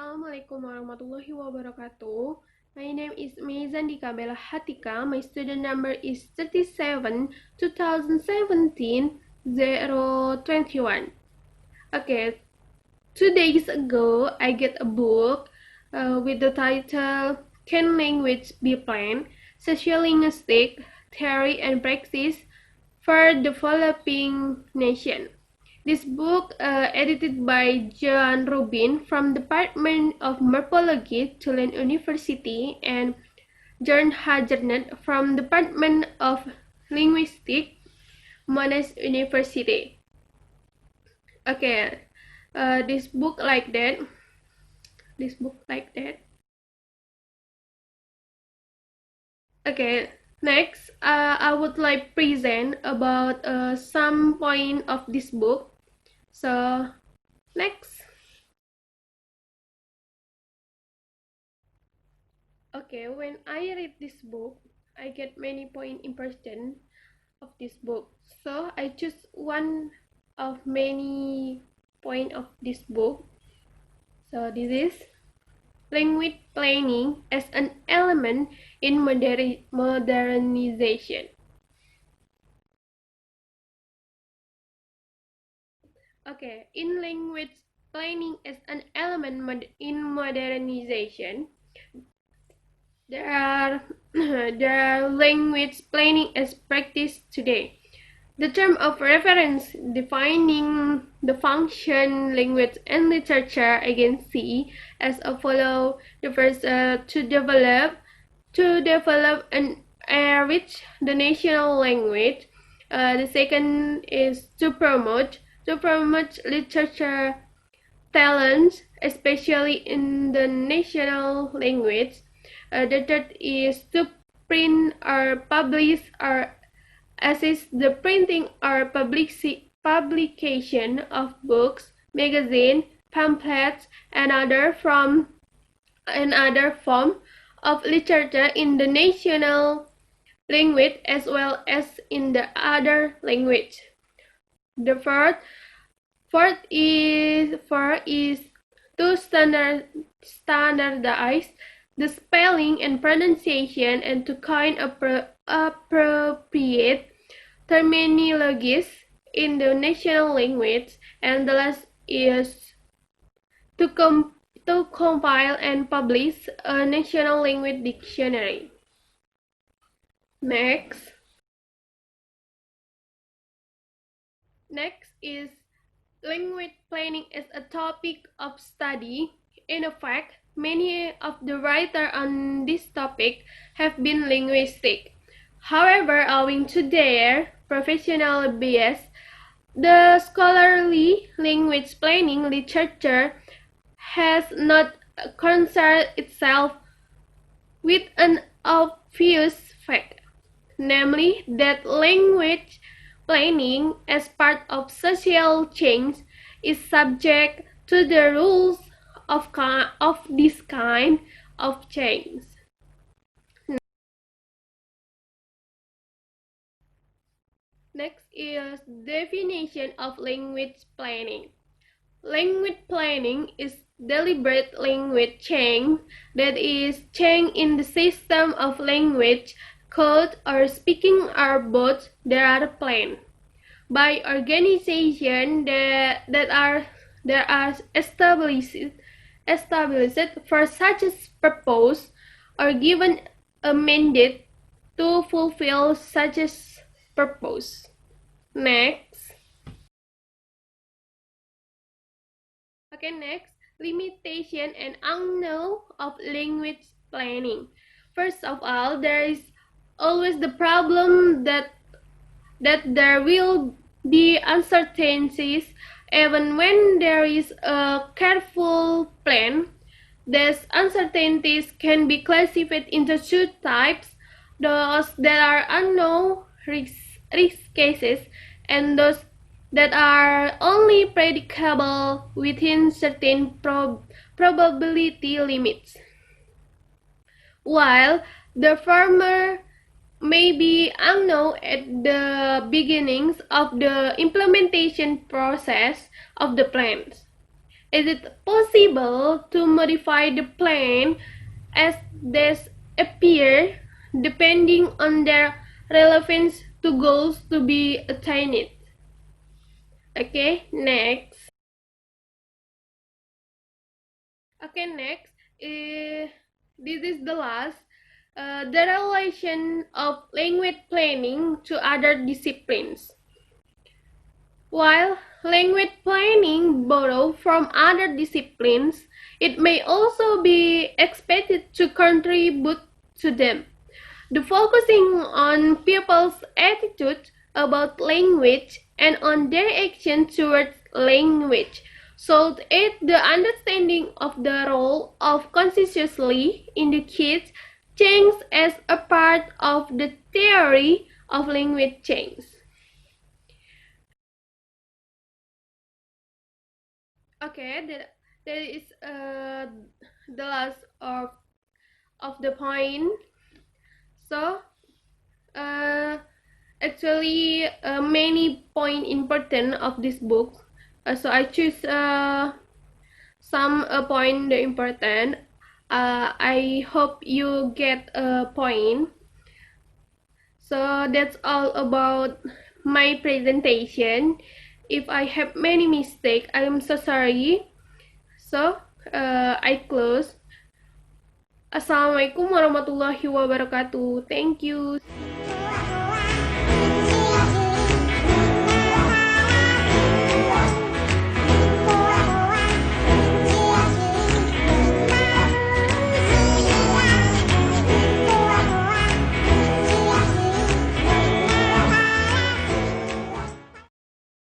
Assalamualaikum warahmatullahi wabarakatuh. My name is Meizandika Bella Hatika. My student number is 37 2017 021. Okay, 2 days ago I get a book with the title Can Language Be Planned? Sociolinguistic Theory and Practice for Developing Nation. This book, edited by Joan Rubin from Department of Morphology, Tulane University, and John Hagernet from Department of Linguistics, Monash University. Okay, this book like that. Okay, next, I would like present about some point of this book. So, next. Okay, when I read this book, I get many point impression of this book. So I choose one of many point of this book. So this is language planning as an element in modernization. Okay, in language planning as an element in modernization, there are language planning as practiced today. The term of reference defining the function, language, and literature again see as follow. The first to develop and enrich the national language. The second is to promote literature talents, especially in the national language. The third is to print or publish or assist the printing or publication of books, magazines, pamphlets, and other form of literature in the national language as well as in the other language. The fourth is to standardize the spelling and pronunciation and to coin appropriate terminologies in the national language. And the last is to compile and publish a national language dictionary. Next is language planning as a topic of study. In fact, many of the writers on this topic have been linguistic. However, owing to their professional bias, the scholarly language planning literature has not concerned itself with an obvious fact, namely that language planning as part of social change is subject to the rules of this kind of change. Next is definition of language planning. Language planning is deliberate language change, that is, change in the system of language, code, or speaking or both that are planned by organizations that are established for such a purpose or given a mandate to fulfill such a purpose. Next, limitation and unknown of language planning. First of all, there is always the problem that there will be uncertainties even when there is a careful plan. These uncertainties can be classified into two types: those that are unknown risk cases and those that are only predictable within certain probability limits. While the former may be unknown at the beginnings of the implementation process of the plans, Is it possible to modify the plan as they appear depending on their relevance to goals to be attained? Okay, next. Okay, next. This is the last. The relation of language planning to other disciplines. While language planning borrows from other disciplines, it may also be expected to contribute to them. The focusing on people's attitude about language and on their action towards language should aid the understanding of the role of consciously indicate change as a part of the theory of language change. Okay, that is the last of the point. So uh, actually many point important of this book. So I choose some point important. I hope you get a point. So that's all about my presentation. If I have many mistakes, I am so sorry. So I close. Assalamualaikum warahmatullahi wabarakatuh. Thank you.